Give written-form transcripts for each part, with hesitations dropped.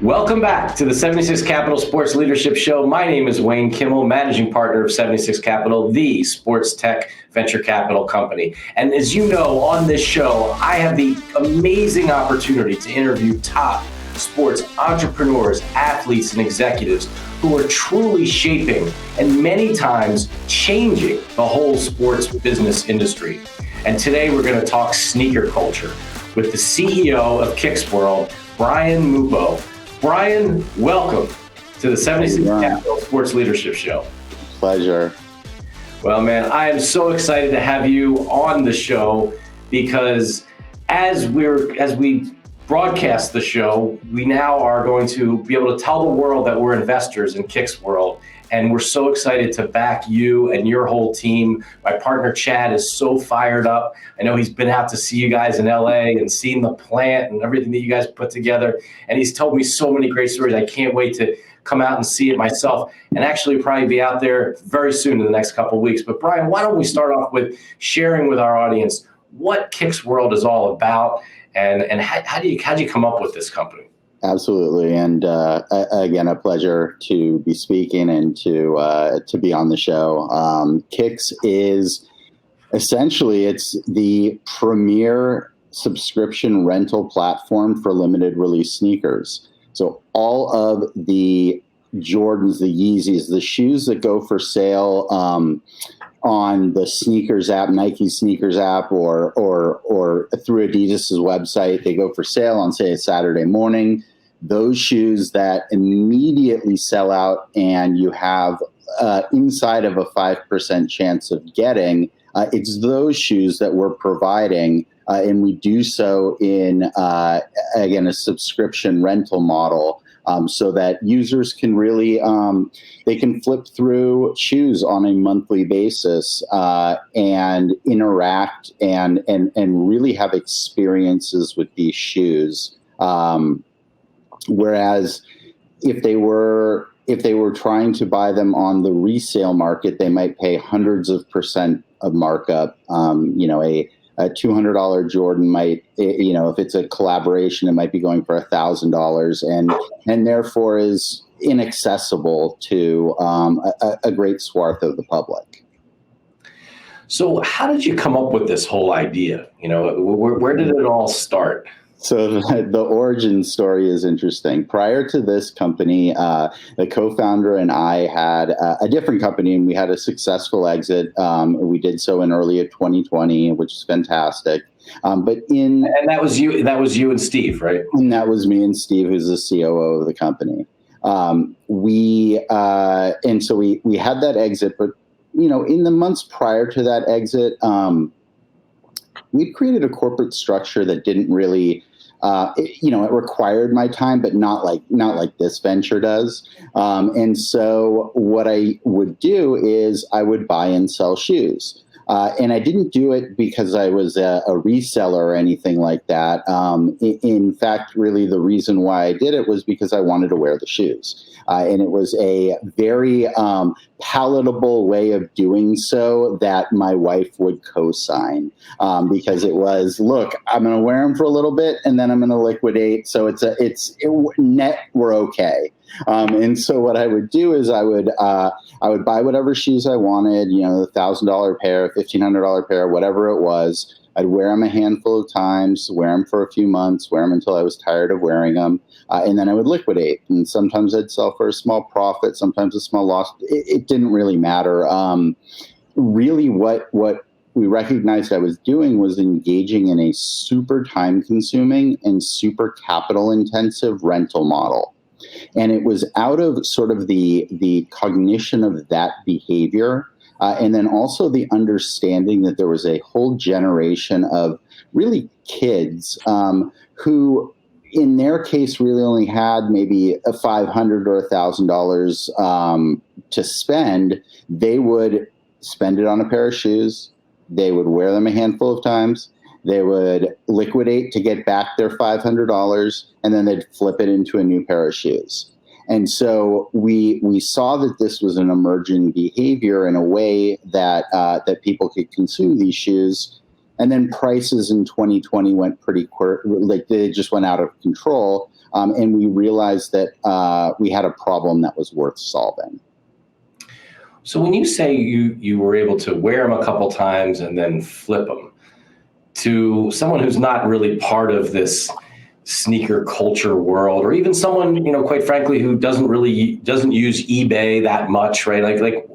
Welcome back to the 76 Capital Sports Leadership Show. My name is Wayne Kimmel, managing partner of 76 Capital, the sports tech venture capital company. And as you know, on this show, I have the amazing opportunity to interview top sports entrepreneurs, athletes, and executives who are truly shaping and many times changing the whole sports business industry. And today we're going to talk sneaker culture with the CEO of KYX World, Brian Mupo. Brian, welcome to the 76 Capital Sports Leadership Show. Pleasure. Well, man, I am so excited to have you on the show because as we broadcast the show, we now are going to be able to tell the world that we're investors in KYX World. And we're so excited to back you and your whole team. My partner, Chad, is so fired up. I know he's been out to see you guys in LA and seen the plant and everything that you guys put together. And he's told me so many great stories. I can't wait to come out and see it myself and actually probably be out there very soon in the next couple of weeks. But Brian, why don't we start off with sharing with our audience what KYX World is all about and how do you come up with this company? Absolutely, and again, a pleasure to be speaking and to be on the show. KYX is essentially it's the premier subscription rental platform for limited release sneakers. So all of the Jordans, the Yeezys, the shoes that go for sale on the sneakers app, Nike sneakers app, or through Adidas's website, they go for sale on, say, a Saturday morning. Those shoes that immediately sell out and you have inside of a 5% chance of getting, it's those shoes that we're providing, and we do so in, again, a subscription rental model. So that users can really, they can flip through shoes on a monthly basis and interact and really have experiences with these shoes. Whereas if they were trying to buy them on the resale market, they might pay hundreds of % of markup. A $200 Jordan might, if it's a collaboration, it might be going for $1,000 and therefore is inaccessible to a great swath of the public. So how did you come up with this whole idea? Where did it all start? So the origin story is interesting. Prior to this company, the co-founder and I had a different company, and we had a successful exit. We did so in early 2020, which is fantastic. And that was you. That was you and Steve, right? And that was me and Steve, who's the COO of the company. And so we had that exit, but in the months prior to that exit, we created a corporate structure that didn't really, it required my time, but not like this venture does. And so what I would do is I would buy and sell shoes. And I didn't do it because I was a reseller or anything like that. In fact, really the reason why I did it was because I wanted to wear the shoes. And it was a very palatable way of doing so that my wife would co-sign because it was, look, I'm going to wear them for a little bit and then I'm going to liquidate. So net, we're okay. And so what I would do is I would buy whatever shoes I wanted, the $1,000 pair, $1,500 pair, whatever it was. I'd wear them a handful of times, wear them for a few months, wear them until I was tired of wearing them, and then I would liquidate. And sometimes I'd sell for a small profit, sometimes a small loss. It didn't really matter. Really, what we recognized I was doing was engaging in a super time-consuming and super capital-intensive rental model. And it was out of sort of the cognition of that behavior, and then also the understanding that there was a whole generation of really kids who, in their case, really only had maybe a $500 or $1,000 to spend. They would spend it on a pair of shoes. They would wear them a handful of times. They would liquidate to get back their $500, and then they'd flip it into a new pair of shoes. And so we saw that this was an emerging behavior in a way that that people could consume these shoes. And then prices in 2020 went pretty quick, like they just went out of control. and we realized that we had a problem that was worth solving. So when you say you were able to wear them a couple times and then flip them, to someone who's not really part of this sneaker culture world, or even someone, quite frankly, who doesn't use eBay that much, right? Like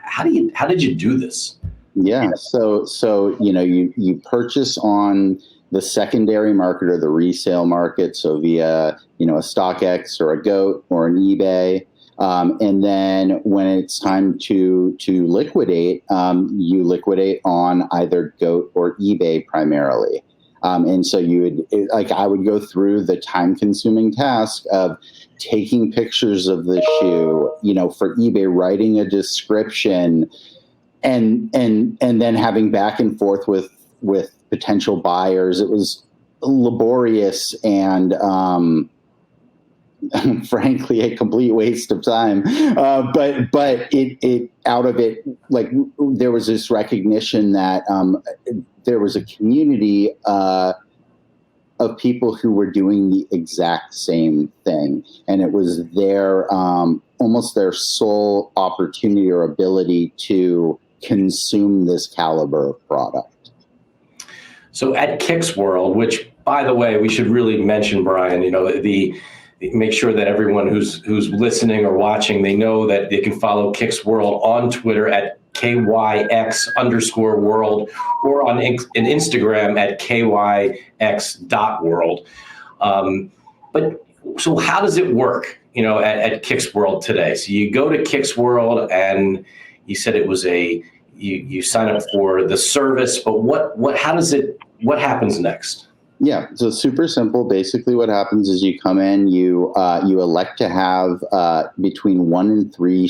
how did you do this? Yeah. So you purchase on the secondary market or the resale market. So via, a StockX or a GOAT or an eBay. And then when it's time to liquidate, you liquidate on either GOAT or eBay primarily. And so I would go through the time-consuming task of taking pictures of the shoe, for eBay, writing a description, and then having back and forth with potential buyers. It was laborious and frankly a complete waste of time. But it out of it, like, there was this recognition that there was a community of people who were doing the exact same thing, and it was their almost their sole opportunity or ability to consume this caliber of product. So at KYX World, which, by the way, we should really mention, Brian, make sure that everyone who's listening or watching, they know that they can follow KYX World on Twitter at KYX_world, or on Instagram at KYX.world. But so how does it work, at KYX World today? So you go to KYX World, and you said it was you sign up for the service, but what happens next? Yeah, so super simple. Basically, what happens is you come in, you elect to have between one and three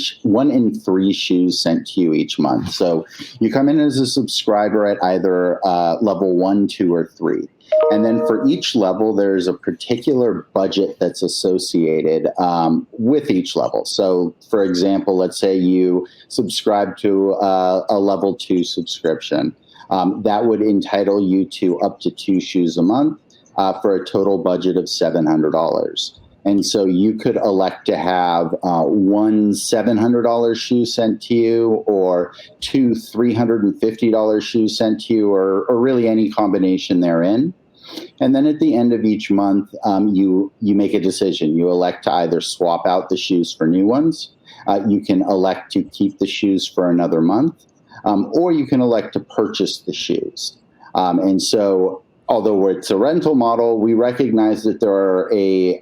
shoes sent to you each month. So you come in as a subscriber at either level 1, 2, or 3. And then for each level, there's a particular budget that's associated with each level. So, for example, let's say you subscribe to a level 2 subscription. That would entitle you to up to 2 shoes a month for a total budget of $700. And so you could elect to have one $700 shoe sent to you, or 2 $350 shoes sent to you, or really any combination therein. And then at the end of each month, you make a decision. You elect to either swap out the shoes for new ones. You can elect to keep the shoes for another month. Or you can elect to purchase the shoes. And so, although it's a rental model, we recognize that there are a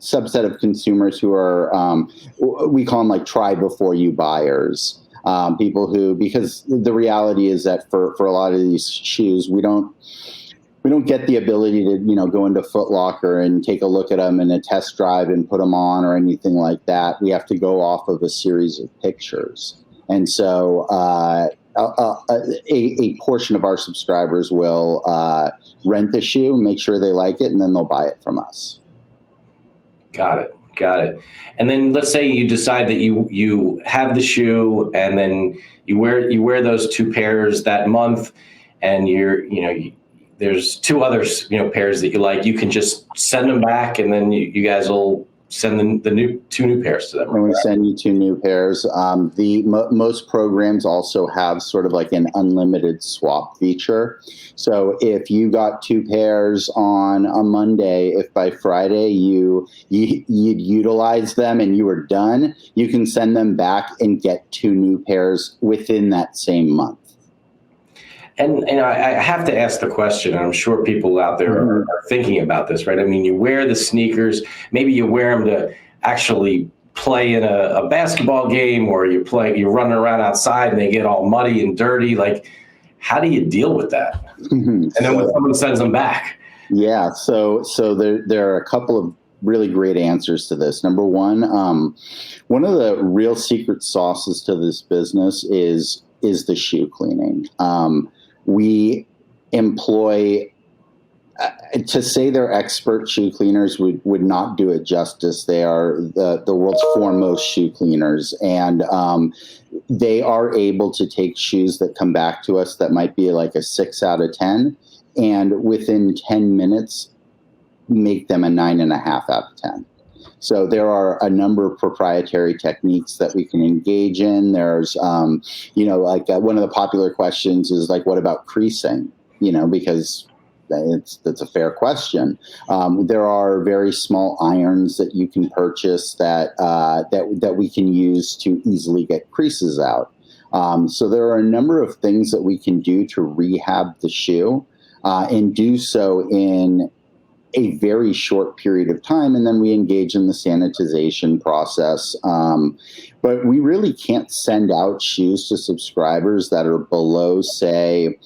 subset of consumers who are, we call them like try before you buyers. People who, because the reality is that for a lot of these shoes, we don't get the ability to, go into Foot Locker and take a look at them in a test drive and put them on or anything like that. We have to go off of a series of pictures. And so a portion of our subscribers will rent the shoe, make sure they like it, and then they'll buy it from us. Got it. And then let's say you decide that you have the shoe, and then you wear those 2 pairs that month, and there's 2 other pairs that you like. You can just send them back, and then you guys will send them the 2 new pairs to them. And we send you 2 new pairs. Most programs also have sort of like an unlimited swap feature. So if you got 2 pairs on a Monday, if by Friday you'd utilize them and you were done, you can send them back and get 2 new pairs within that same month. And I have to ask the question, and I'm sure people out there are thinking about this, right? I mean, you wear the sneakers, maybe you wear them to actually play in a basketball game, or you're running around outside and they get all muddy and dirty. Like, how do you deal with that? And then when someone sends them back? Yeah, so there are a couple of really great answers to this. Number one of the real secret sauces to this business is the shoe cleaning. We employ, to say they're expert shoe cleaners would not do it justice. They are the world's foremost shoe cleaners, and they are able to take shoes that come back to us that might be like a 6 out of 10, and within 10 minutes, make them a 9.5 out of 10. So there are a number of proprietary techniques that we can engage in. There's, one of the popular questions is like, what about creasing? Because that's a fair question. There are very small irons that you can purchase that we can use to easily get creases out. So there are a number of things that we can do to rehab the shoe, and do so in a very short period of time, and then we engage in the sanitization process. But we really can't send out shoes to subscribers that are below, say,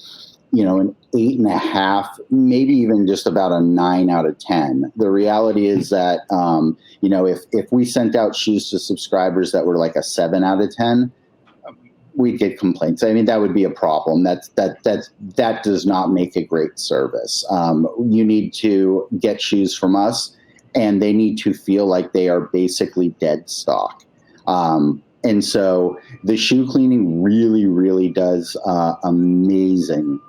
an 8.5, maybe even just about a 9 out of 10. The reality is that, if we sent out shoes to subscribers that were like a 7 out of 10, we'd get complaints. I mean, that would be a problem. That does not make a great service. You need to get shoes from us, and they need to feel like they are basically dead stock. And so the shoe cleaning really, really does amazing,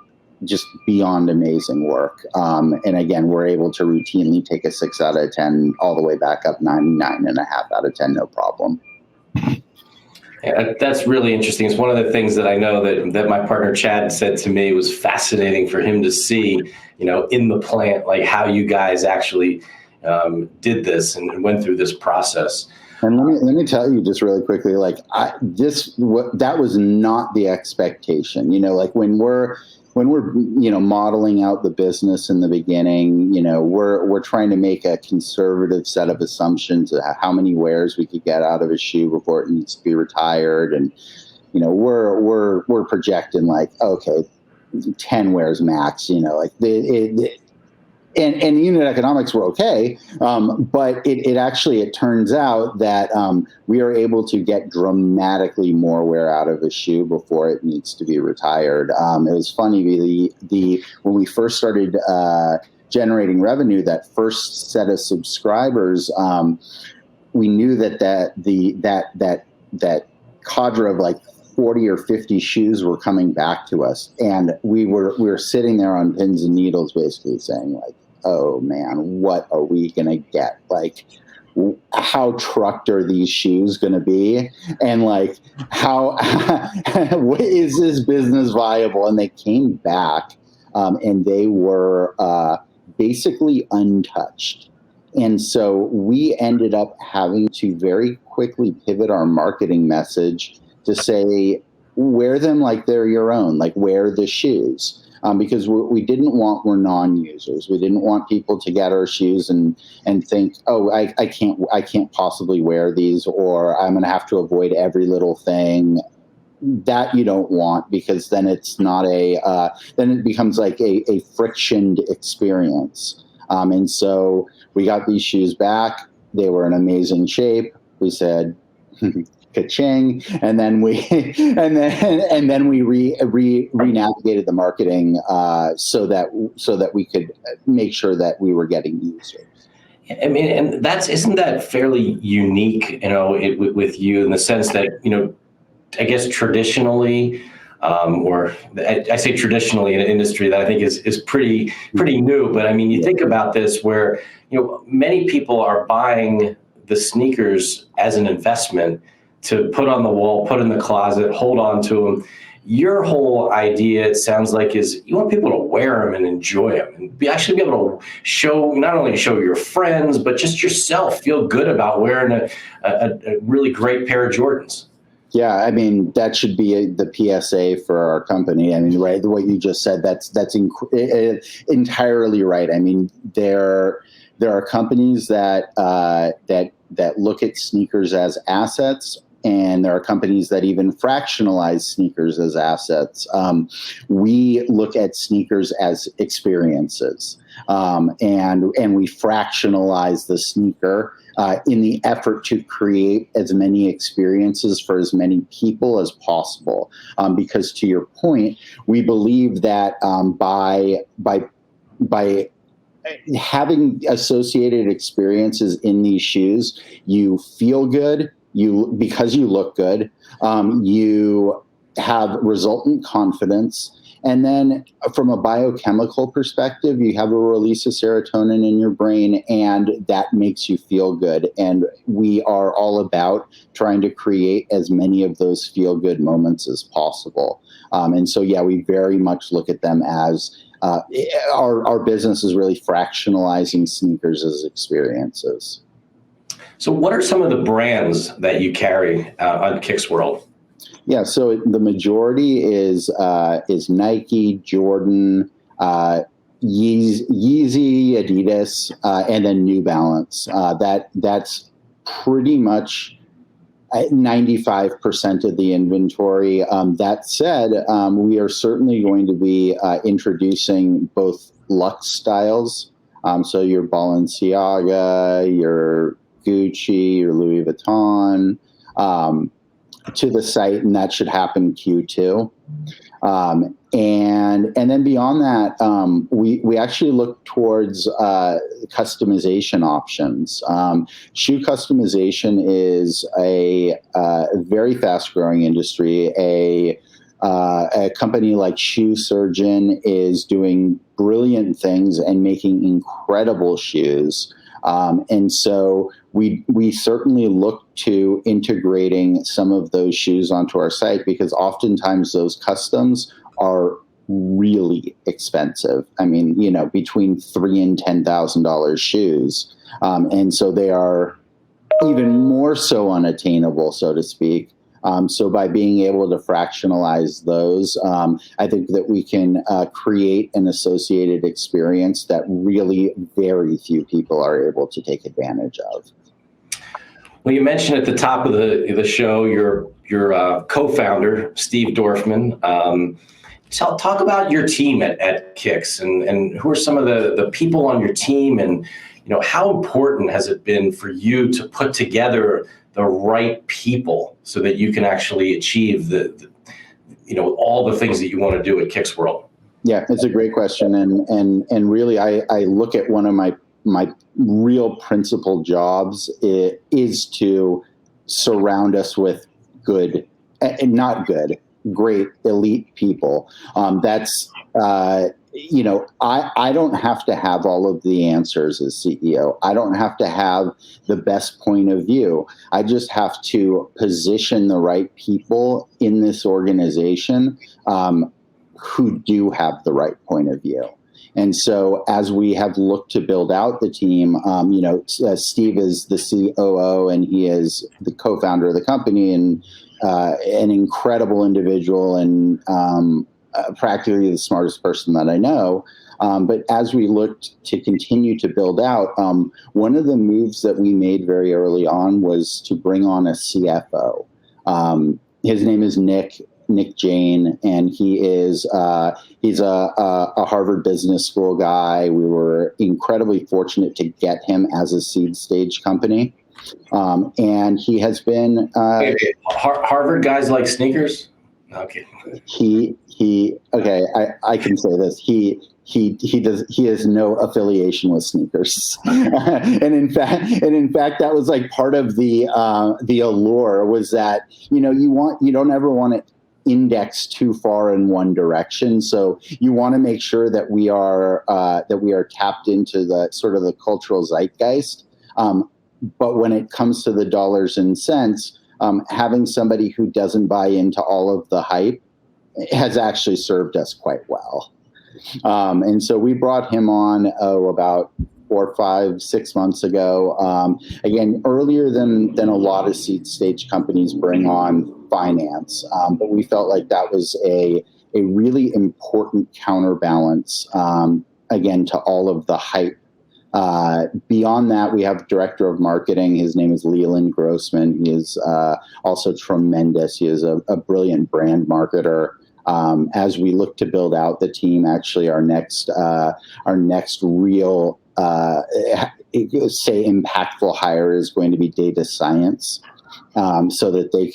just beyond amazing work. And again, we're able to routinely take a 6 out of 10 all the way back up 9.5 out of 10, no problem. Yeah, that's really interesting. It's one of the things that I know that my partner Chad said to me was fascinating for him to see, in the plant, like how you guys actually did this and went through this process. And let me tell you just really quickly, like that was not the expectation. Like when we're modeling out the business in the beginning, we're trying to make a conservative set of assumptions of how many wears we could get out of a shoe before it needs to be retired. And, we're projecting like, okay, 10 wears max, and unit economics were okay. But it turns out that we are able to get dramatically more wear out of a shoe before it needs to be retired. It was funny, when we first started generating revenue, that first set of subscribers, we knew that cadre of like 40 or 50 shoes were coming back to us, and we were sitting there on pins and needles, basically saying like, oh man, what are we gonna get? Like, how trucked are these shoes gonna be? And like, how is this business viable? And they came back, and they were basically untouched. And so we ended up having to very quickly pivot our marketing message to say, wear them like they're your own, like wear the shoes. Because we didn't want, we're non-users. We didn't want people to get our shoes and think, oh, I can't possibly wear these, or I'm going to have to avoid every little thing. That you don't want, because then it's not then it becomes like a frictioned experience. And so we got these shoes back. They were in amazing shape. We said, ka-ching, and then we re-navigated the marketing so that we could make sure that we were getting users. I mean, and isn't that fairly unique, with you, in the sense that, I guess traditionally, or I say traditionally in an industry that I think is pretty new, but I mean, you think about this where, many people are buying the sneakers as an investment to put on the wall, put in the closet, hold on to them. Your whole idea, it sounds like, is you want people to wear them and enjoy them, and actually be able to not only show your friends, but just yourself feel good about wearing a really great pair of Jordans. Yeah, I mean, that should be the PSA for our company. I mean, right, what you just said, that's entirely right. I mean, there are companies that look at sneakers as assets, and there are companies that even fractionalize sneakers as assets. We look at sneakers as experiences, and we fractionalize the sneaker in the effort to create as many experiences for as many people as possible. Because to your point, we believe that by having associated experiences in these shoes, you feel good. Because you look good, have resultant confidence. And then from a biochemical perspective, you have a release of serotonin in your brain, and that makes you feel good. And we are all about trying to create as many of those feel good moments as possible. And so, yeah, we very much look at them as our business is really fractionalizing sneakers as experiences. So what are some of the brands that you carry on KYX World? Yeah, so the majority is Nike, Jordan, Yeezy, Adidas, and then New Balance. That's pretty much 95% of the inventory. That said, we are certainly going to be introducing both luxe styles. So your Balenciaga, your Gucci, your Louis Vuitton, to the site, and that should happen Q2. And then beyond that, we actually look towards customization options. Shoe customization is a very fast-growing industry. A company like Shoe Surgeon is doing brilliant things and making incredible shoes. And so we certainly look to integrating some of those shoes onto our site, because oftentimes those customs are really expensive. I mean, between $3,000 and $10,000 shoes. And so they are even more so unattainable, so to speak. So by being able to fractionalize those, I think that we can create an associated experience that really very few people are able to take advantage of. Well, you mentioned at the top of the show your co-founder, Steve Dorfman. Talk about your team at KYX, and who are some of the people on your team, and how important has it been for you to put together the right people so that you can actually achieve the all the things that you want to do at KYX World? Yeah, it's a great question, and really, I look at one of my real principal jobs is to surround us with good, and not good, great elite people. That's I don't have to have all of the answers as CEO. I don't have to have the best point of view. I just have to position the right people in this organization who do have the right point of view. And so as we have looked to build out the team, Steve is the COO, and he is the co-founder of the company, and an incredible individual, and practically the smartest person that I know. But as we looked to continue to build out, one of the moves that we made very early on was to bring on a CFO. His name is Nick Jane, and he's a Harvard Business School guy. We were incredibly fortunate to get him as a seed stage company. And he has been Harvard guys like sneakers. Okay. I can say this. He has no affiliation with sneakers. and in fact that was like part of the allure, was that you don't ever want to index too far in one direction. So you want to make sure that we are tapped into the sort of the cultural zeitgeist. But when it comes to the dollars and cents, having somebody who doesn't buy into all of the hype has actually served us quite well. And so we brought him on about 4, 5, 6 months ago. Again, earlier than a lot of seed stage companies bring on finance, but we felt like that was a really important counterbalance, again, to all of the hype. Beyond that, we have director of marketing. His name is Leland Grossman. He is also tremendous. He is a brilliant brand marketer. As we look to build out the team, actually, our next real impactful hire is going to be data science, so that they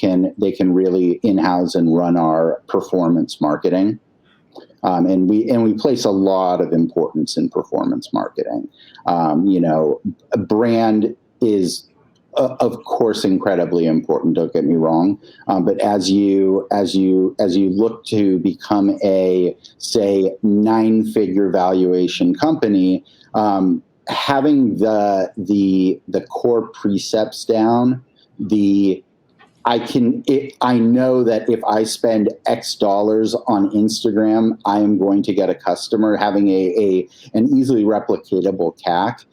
can really in-house and run our performance marketing. And we place a lot of importance in performance marketing. A brand is of course, incredibly important. Don't get me wrong, but as you look to become a, say, 9-figure valuation company, having the core precepts down, I know that if I spend X dollars on Instagram, I am going to get a customer. Having an easily replicatable CAC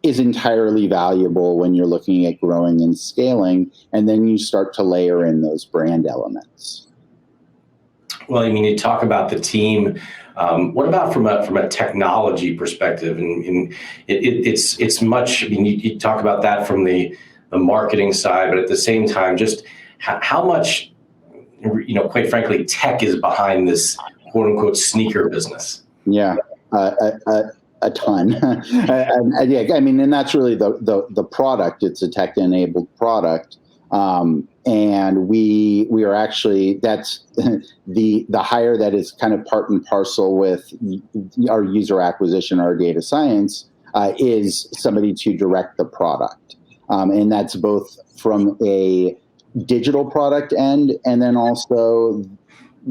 is entirely valuable when you're looking at growing and scaling, and then you start to layer in those brand elements. Well, I mean, you talk about the team. What about from a technology perspective? And it's much. I mean, you talk about that from the marketing side, but at the same time, just how much, quite frankly, tech is behind this quote unquote sneaker business. Yeah. A ton. Yeah, I mean, and that's really the product. It's a tech-enabled product, and we are actually, that's the hire that is kind of part and parcel with our user acquisition, our data science, is somebody to direct the product, and that's both from a digital product end and then also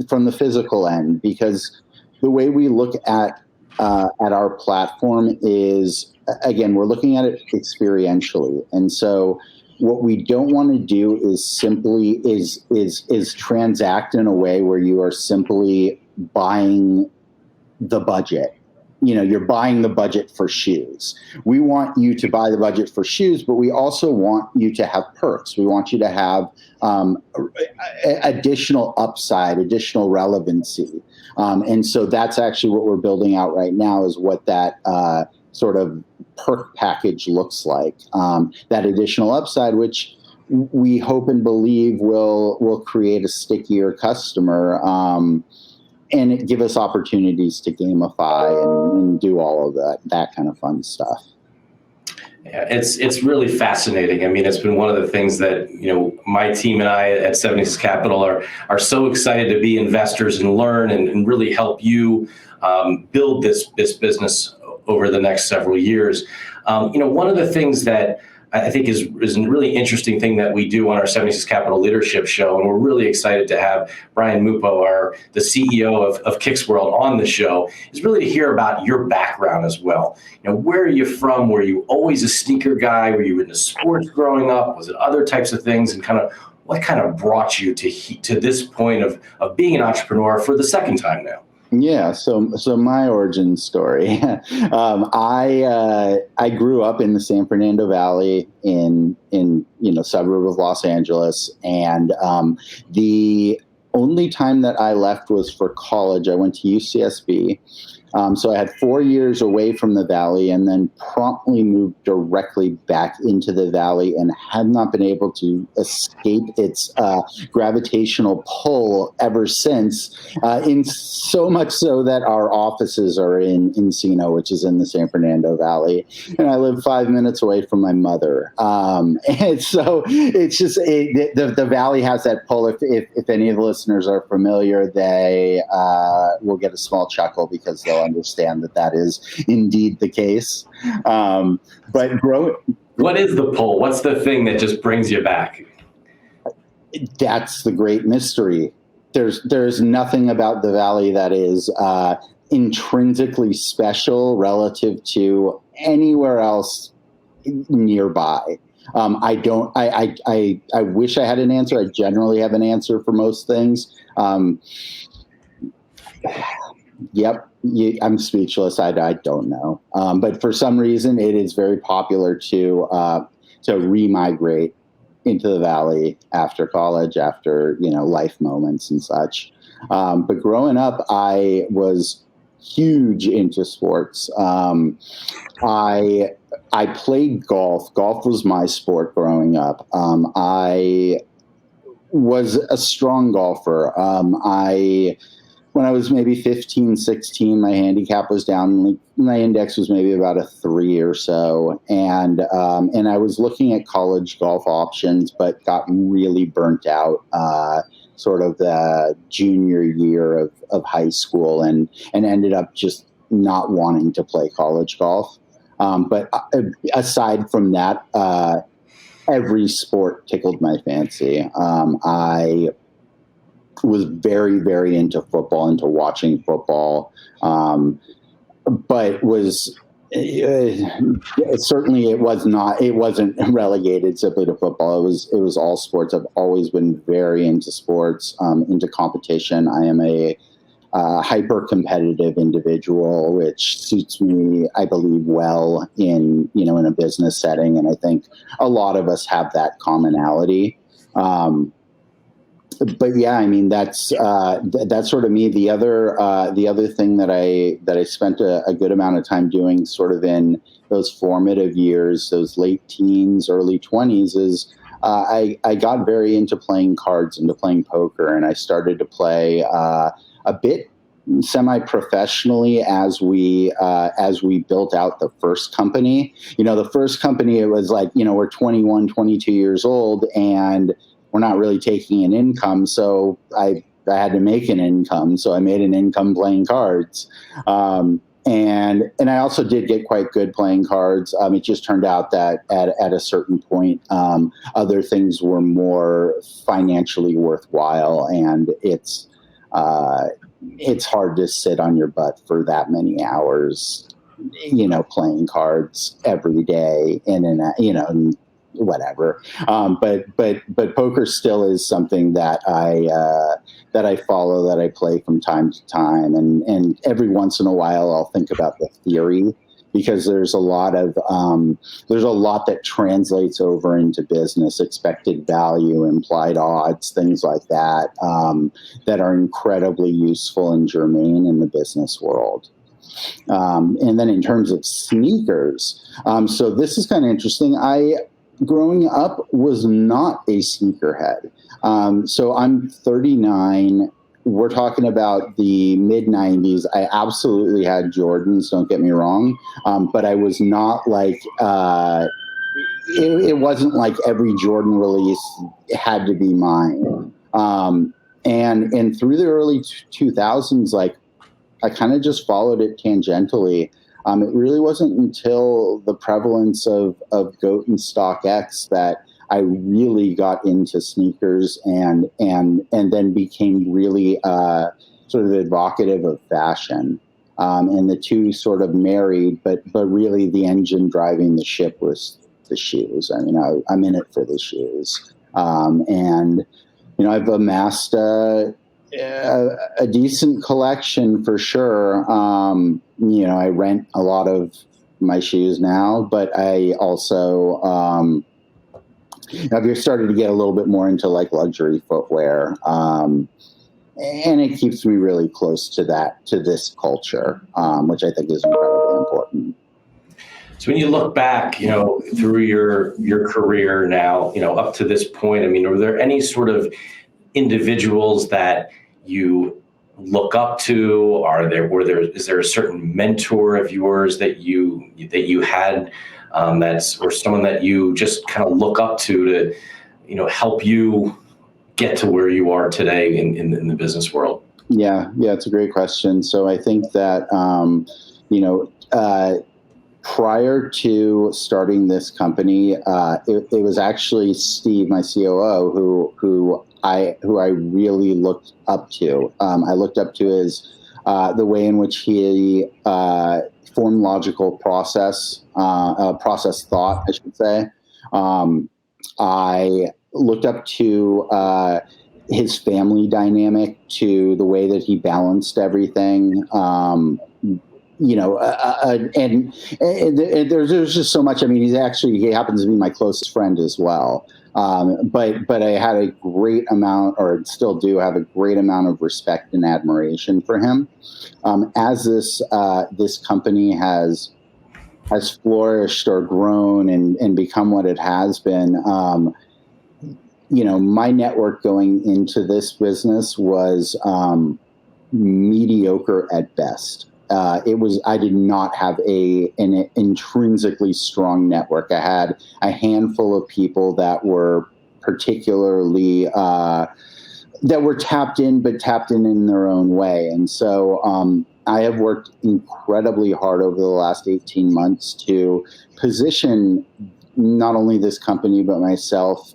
from the physical end, because the way we look at our platform is, again, we're looking at it experientially. And so what we don't want to do is simply is transact in a way where you are simply buying the budget. You're buying the budget for shoes. We want you to buy the budget for shoes, but we also want you to have perks. We want you to have additional upside, additional relevancy. And so that's actually what we're building out right now, is what that sort of perk package looks like. That additional upside, which we hope and believe will create a stickier customer, and give us opportunities to gamify and do all of that kind of fun stuff. Yeah, it's really fascinating. I mean, it's been one of the things that, my team and I at 76 Capital are so excited to be investors and learn and really help you build this business over the next several years. One of the things that I think is a really interesting thing that we do on our 76 Capital Leadership Show, and we're really excited to have Brian Mupo, the CEO of KYX World, on the show, is really to hear about your background as well. Where are you from? Were you always a sneaker guy? Were you into sports growing up? Was it other types of things? And what kind of brought you to this point of being an entrepreneur for the second time now? Yeah, so my origin story. I grew up in the San Fernando Valley in suburb of Los Angeles, and the only time that I left was for college. I went to UCSB. So I had 4 years away from the Valley, and then promptly moved directly back into the Valley, and have not been able to escape its gravitational pull ever since, in so much so that our offices are in Encino, which is in the San Fernando Valley, and I live 5 minutes away from my mother. And so it's just the Valley has that pull. If any of the listeners are familiar, they will get a small chuckle, because they'll understand that is indeed the case. But what is the pull? What's the thing that just brings you back? That's the great mystery. There's nothing about the Valley that is intrinsically special relative to anywhere else nearby. I wish I had an answer. I generally have an answer for most things. Yep. I'm speechless. I don't know. But for some reason, it is very popular to remigrate into the Valley after college, after, life moments and such. But growing up, I was huge into sports. I played golf. Golf was my sport growing up. I was a strong golfer. When I was maybe 15, 16, my handicap was down. My index was maybe about a 3 or so. And I was looking at college golf options, but got really burnt out sort of the junior year of high school, and ended up just not wanting to play college golf. But aside from that, every sport tickled my fancy. I was very, very into football, into watching football, but was certainly it wasn't relegated simply to football. It was all sports. I've always been very into sports, into competition. I am a hyper competitive individual, which suits me, I believe, well in a business setting, and I think a lot of us have that commonality. But yeah, I mean that's sort of me. The other thing that I spent a good amount of time doing, sort of in those formative years, those late teens, early 20s, is I got very into playing cards, into playing poker, and I started to play a bit semi-professionally as we built out the first company. The first company, it was like, we're 21, 22 years old, and we're not really taking an income. So I had to make an income. So I made an income playing cards. And I also did get quite good playing cards. It just turned out that at a certain point, other things were more financially worthwhile, and it's hard to sit on your butt for that many hours, playing cards every day and whatever. But poker still is something that I follow, that I play from time to time, and every once in a while I'll think about the theory, because there's a lot that translates over into business, expected value, implied odds, things like that, that are incredibly useful and germane in the business world. And then in terms of sneakers, so this is kind of interesting. Growing up, was not a sneakerhead. So I'm 39. We're talking about the mid 90s. I absolutely had Jordans, don't get me wrong. But I was not like, it wasn't like every Jordan release had to be mine. And through the early 2000s, like, I kind of just followed it tangentially. It really wasn't until the prevalence of GOAT and StockX that I really got into sneakers and then became really sort of evocative of fashion. And the two sort of married, but really the engine driving the ship was the shoes. I mean, I'm in it for the shoes. And I've amassed a decent collection for sure. I rent a lot of my shoes now, but I also I've started to get a little bit more into like luxury footwear, and it keeps me really close to this culture, which I think is incredibly important. So when you look back, through your career now, up to this point, I mean, are there any sort of individuals that you look up to? Is there a certain mentor of yours that you had, or someone that you just kind of look up to help you get to where you are today in the business world? Yeah, it's a great question. So I think that prior to starting this company, it was actually Steve, my COO, who I really looked up to. I looked up to his the way in which he formed logical process thought, I should say. I looked up to his family dynamic, to the way that he balanced everything. And there's just so much. I mean, he happens to be my closest friend as well. But I had a great amount, or still do have a great amount of respect and admiration for him. As this company has flourished or grown and become what it has been, my network going into this business was mediocre at best. I did not have an intrinsically strong network. I had a handful of people that were particularly that were tapped in, but tapped in their own way. And so I have worked incredibly hard over the last 18 months to position not only this company but myself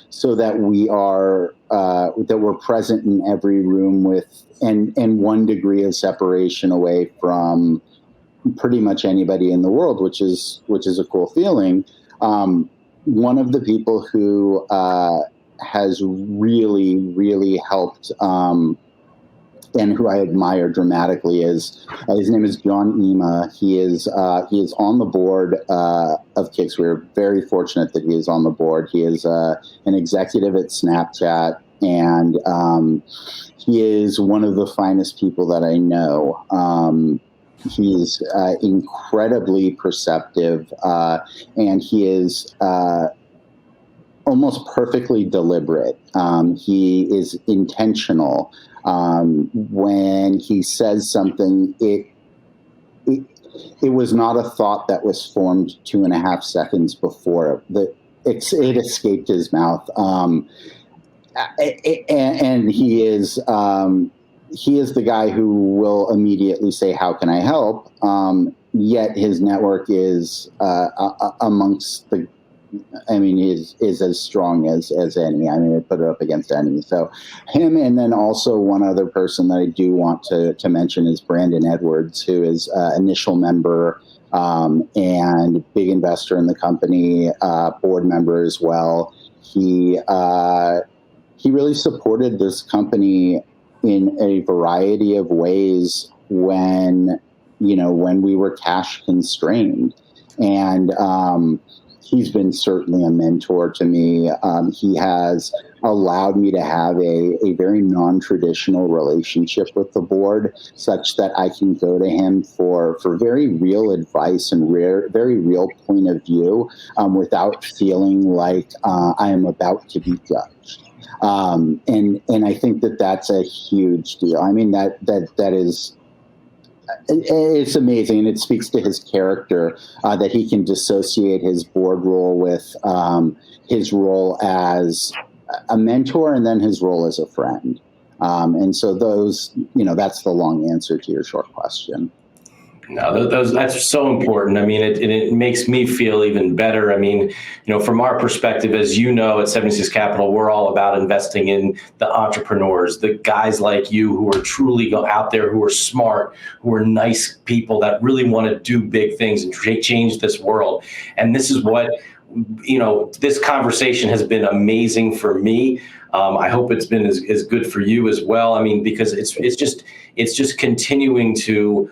so that we're present in every room with and 1 degree of separation away from pretty much anybody in the world, which is a cool feeling. One of the people who has really helped and who I admire dramatically is his name is John Ema. He is on the board of KYX. We're very fortunate that he is on the board. He is an executive at Snapchat, and he is one of the finest people that I know. He's incredibly perceptive, and he is almost perfectly deliberate. He is intentional. When he says something, it was not a thought that was formed 2.5 seconds before it escaped his mouth. And he is the guy who will immediately say, "How can I help?" Yet his network is amongst the. I mean, is as strong as any. I mean, I put it up against any. So him, and then also one other person that I do want to mention is Brandon Edwards, who is initial member and big investor in the company, board member as well. He really supported this company in a variety of ways when we were cash constrained, and he's been certainly a mentor to me. He has allowed me to have a very non-traditional relationship with the board, such that I can go to him for very real advice and very real point of view without feeling like I am about to be judged. And I think that that's a huge deal. I mean, that is. It's amazing, and it speaks to his character that he can dissociate his board role with his role as a mentor and then his role as a friend. And so that's the long answer to your short question. No, that's so important. I mean, it makes me feel even better. I mean, from our perspective, as you know, at 76 Capital, we're all about investing in the entrepreneurs, the guys like you who are truly out there, who are smart, who are nice people that really want to do big things and change this world. And this is what, this conversation has been amazing for me. I hope it's been as good for you as well. I mean, because it's just continuing to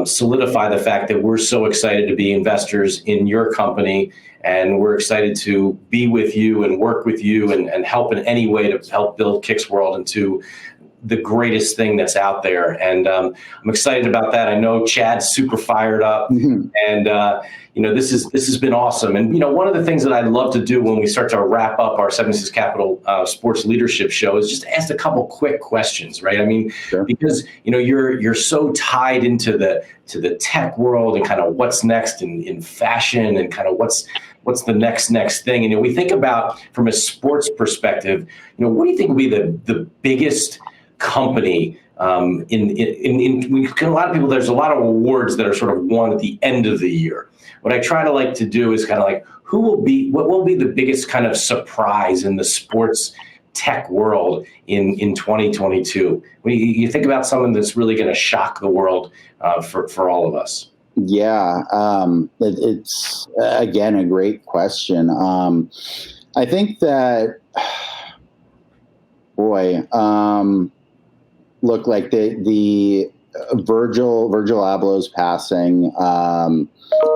solidify the fact that we're so excited to be investors in your company, and we're excited to be with you and work with you and help in any way to help build KYX World into the greatest thing that's out there. And I'm excited about that. I know Chad's super fired up, and this has been awesome. And one of the things that I love to do when we start to wrap up our 76 Capital Sports Leadership Show is just ask a couple quick questions, right? I mean, sure. Because you're so tied into the tech world and kind of what's next in fashion and kind of what's the next thing. And we think about from a sports perspective, what do you think will be the biggest company in a lot of people? There's a lot of awards that are sort of won at the end of the year. What I try to like to do is kind of like what will be the biggest kind of surprise in the sports tech world in 2022? When you think about something that's really going to shock the world for all of us. Yeah, it's again a great question. I think that, look, like the Virgil Abloh's passing.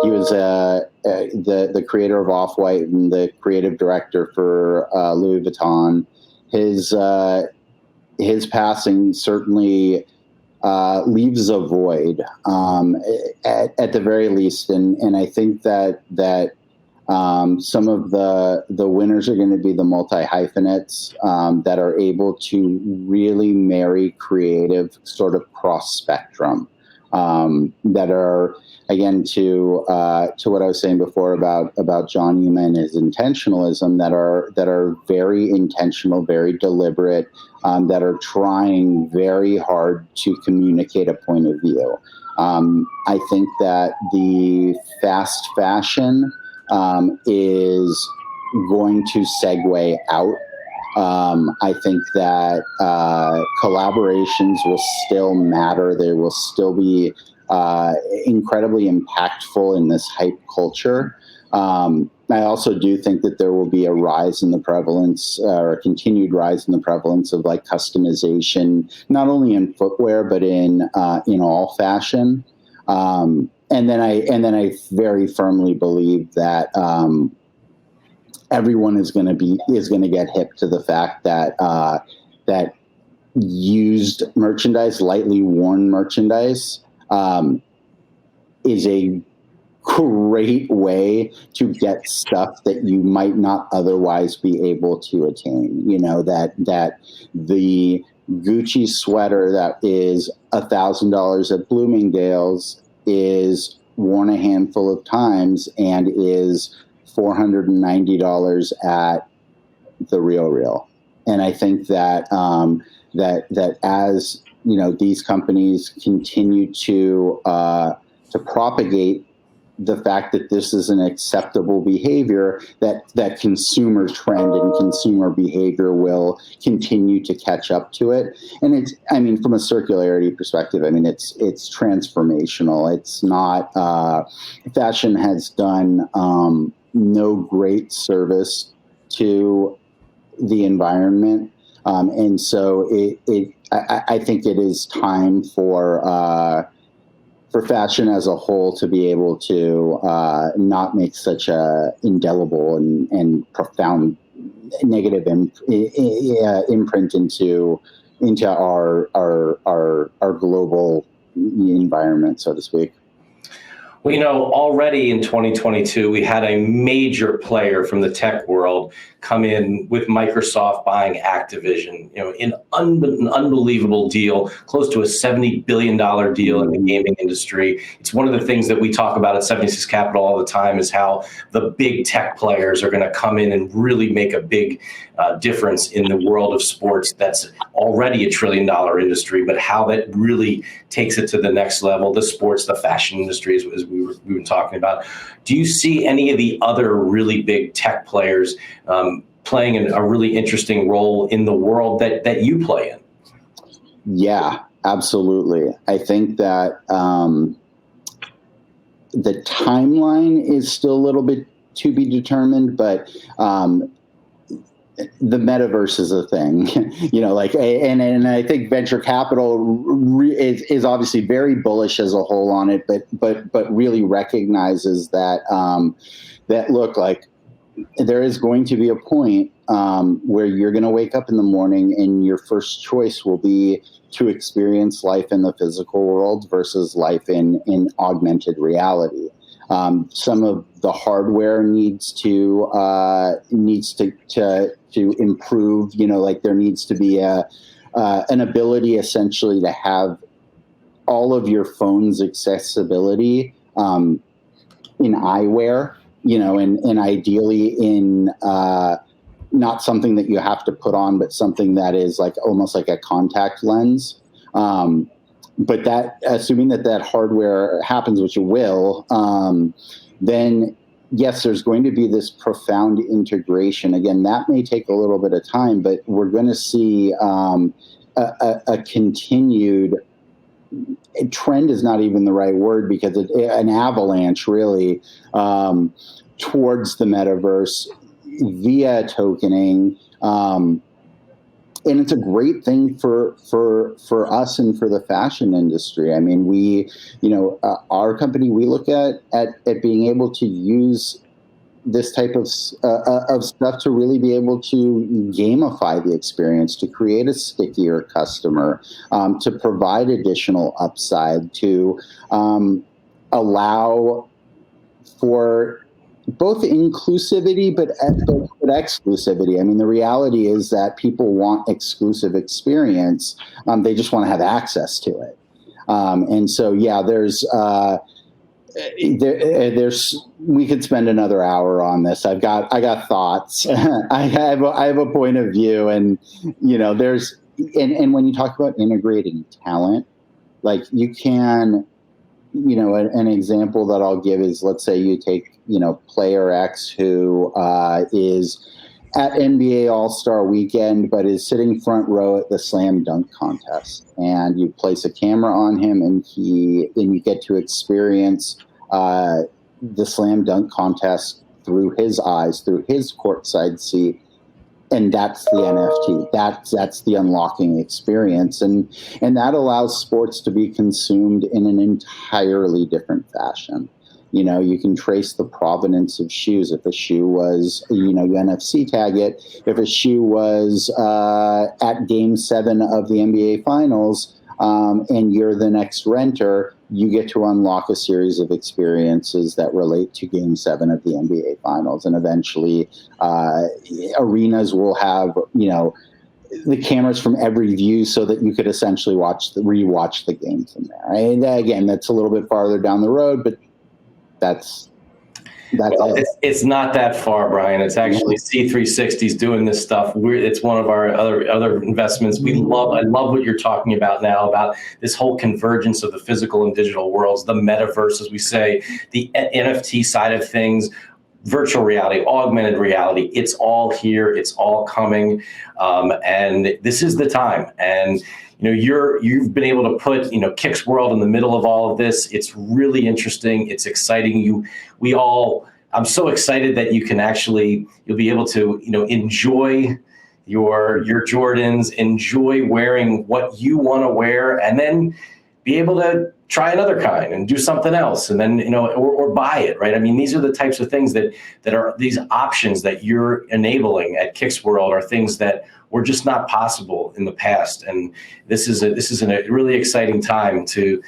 He was the creator of Off-White and the creative director for Louis Vuitton. His passing certainly leaves a void at the very least, and I think that some of the winners are going to be the multi-hyphenates that are able to really marry creative sort of cross spectrum, that are, again, to what I was saying before about John Yuma and his intentionalism, that are very intentional, very deliberate, that are trying very hard to communicate a point of view. I think that the fast fashion is going to segue out. I think that collaborations will still matter. They will still be incredibly impactful in this hype culture. I also do think that there will be a rise in the prevalence, or a continued rise in the prevalence of like customization, not only in footwear but in all fashion. And then I very firmly believe that everyone is going to get hip to the fact that that used merchandise, lightly worn merchandise, is a great way to get stuff that you might not otherwise be able to attain. You know, that the Gucci sweater that is $1,000 at Bloomingdale's is worn a handful of times and is $490 at the Real. And I think that that as you know, these companies continue to propagate the fact that this is an acceptable behavior, that consumer trend and consumer behavior will continue to catch up to it. And it's, I mean, from a circularity perspective, I mean, it's transformational. It's not, fashion has done no great service to the environment. And so I think it is time for fashion as a whole to be able to not make such a indelible and profound negative imprint into our global environment, so to speak. Well, you know, already in 2022, we had a major player from the tech world come in with Microsoft buying Activision, you know, in an unbelievable deal, close to a $70 billion deal in the gaming industry. It's one of the things that we talk about at 76 Capital all the time, is how the big tech players are going to come in and really make a big difference in the world of sports that's already $1 trillion industry, but how that really takes it to the next level, the sports, the fashion industry, as we've been talking about. Do you see any of the other really big tech players playing a really interesting role in the world that you play in? Yeah, absolutely. I think that the timeline is still a little bit to be determined, but the metaverse is a thing, you know, like, and I think venture capital is obviously very bullish as a whole on it, but really recognizes that, that look, like, there is going to be a point where you're going to wake up in the morning and your first choice will be to experience life in the physical world versus life in augmented reality. Some of the hardware needs to improve. You know, like there needs to be an ability essentially to have all of your phone's accessibility in eyewear. You know, and ideally in not something that you have to put on, but something that is like almost like a contact lens. But that, assuming that hardware happens, which it will, then yes, there's going to be this profound integration. Again, that may take a little bit of time, but we're going to see a continued trend, is not even the right word, because an avalanche really towards the metaverse via tokening. And it's a great thing for us and for the fashion industry. I mean, we, you know, our company, we look at being able to use this type of stuff to really be able to gamify the experience, to create a stickier customer, to provide additional upside, to allow for both inclusivity but exclusivity. I mean, the reality is that people want exclusive experience. They just want to have access to it. And so, yeah, there's we could spend another hour on this. I got thoughts. I have a point of view, and and when you talk about integrating talent, like you can, an example that I'll give is, let's say you take, player X who is at NBA All-Star Weekend, but is sitting front row at the slam dunk contest, and you place a camera on him, and you get to experience the slam dunk contest through his eyes, through his courtside seat, and that's the NFT. That's the unlocking experience, and that allows sports to be consumed in an entirely different fashion. You can trace the provenance of shoes. If a shoe was, you NFC tag it. If a shoe was at Game 7 of the NBA Finals, and you're the next renter, you get to unlock a series of experiences that relate to Game 7 of the NBA Finals. And eventually, arenas will have, the cameras from every view, so that you could essentially rewatch the game from there. And again, that's a little bit farther down the road, but that's it. It's not that far, Brian. It's actually C360's doing this stuff. It's one of our other investments. I love what you're talking about now, about this whole convergence of the physical and digital worlds, the metaverse, as we say, the NFT side of things, virtual reality, augmented reality. It's all here. It's all coming, and this is the time. And you've been able to put KYX World in the middle of all of this. It's really interesting. It's exciting. I'm so excited that you'll be able to enjoy your Jordans, enjoy wearing what you want to wear, and then be able to try another kind and do something else, and then or buy it, right? I mean, these are the types of things that are these options that you're enabling at KYX World are things that were just not possible in the past, and this is a really exciting time to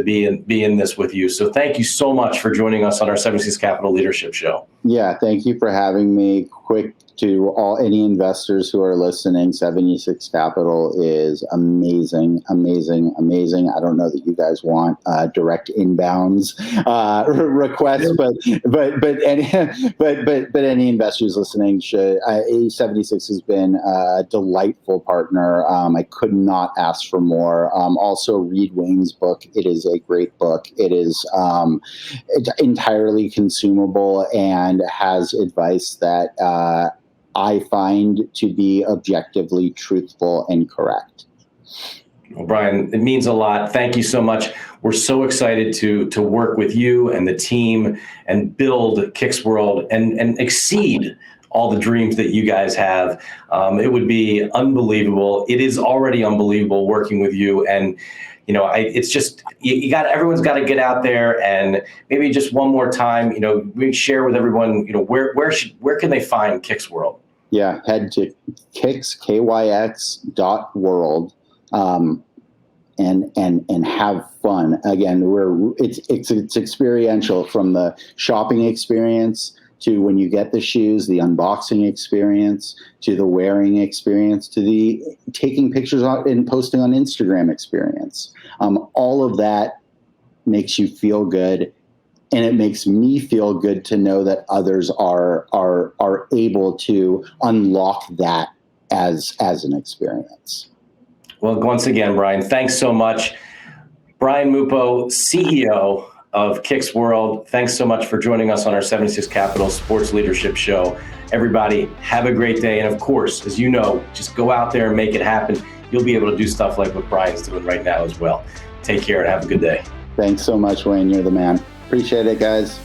be in this with you. So thank you so much for joining us on our 76 Capital Leadership Show. Yeah, thank you for having me. Quick to any investors who are listening, 76 Capital is amazing. I don't know that you guys want direct inbounds requests, but any investors listening should. 76 has been a delightful partner. I could not ask for more. Also, read Wayne's book. It is a great book. It is entirely consumable and has advice that I find to be objectively truthful and correct. Well, Brian, it means a lot. Thank you so much. We're so excited to work with you and the team and build KYX World and exceed all the dreams that you guys have. It would be unbelievable. It is already unbelievable working with you. And it's just everyone's got to get out there, and maybe just one more time, we share with everyone, where can they find KYX World? Yeah, head to KYX.world, and have fun. Again, it's experiential, from the shopping experience to when you get the shoes, the unboxing experience, to the wearing experience, to the taking pictures and posting on Instagram experience. All of that makes you feel good, and it makes me feel good to know that others are able to unlock that as an experience. Well, once again, Brian, thanks so much. Brian Mupo, CEO of KYX World, thanks so much for joining us on our 76 Capital Sports Leadership Show. Everybody, have a great day. And of course, as you know, just go out there and make it happen. You'll be able to do stuff like what Brian's doing right now as well. Take care and have a good day. Thanks so much, Wayne. You're the man. Appreciate it, guys.